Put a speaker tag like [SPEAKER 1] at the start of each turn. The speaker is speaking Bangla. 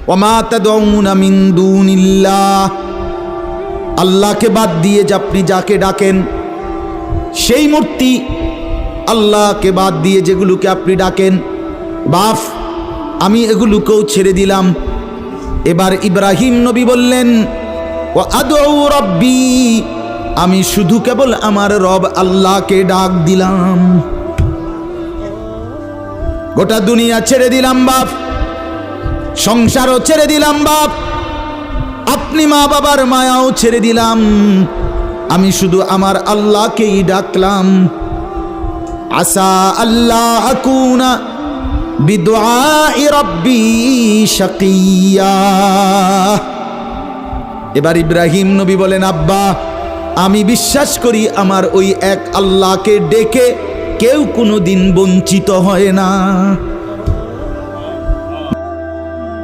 [SPEAKER 1] ওয়া মা তাদউনা মিন দুনিল্লাহ, আল্লাহকে বাদ দিয়ে যে আপনি যাকে ডাকেন সেই মূর্তি, আল্লাহকে বাদ দিয়ে যেগুলোকে আপনি ডাকেন, বাপ আমি এগুলোকেও ছেড়ে দিলাম। এবার ইব্রাহিম নবী বললেন ওয়া আদউ রাব্বি, আমি শুধু কেবল আমার রব আল্লাহকে ডাক দিলাম। গোটা দুনিয়া ছেড়ে দিলাম বাপ, সংসারও ছেড়ে দিলাম বাপ, আপনি মা বাবার মায়াও ছেড়ে দিলাম, আমি শুধু আমার আল্লাহকেই ডাকলাম। আসা আল্লাহ আকুনা বিদুআই রাব্বি শাকিয়া। এবার ইব্রাহিম নবী বলেন, আব্বা আমি বিশ্বাস করি আমার ওই এক আল্লাহকে ডেকে কেউ কোনোদিন বঞ্চিত হয় না।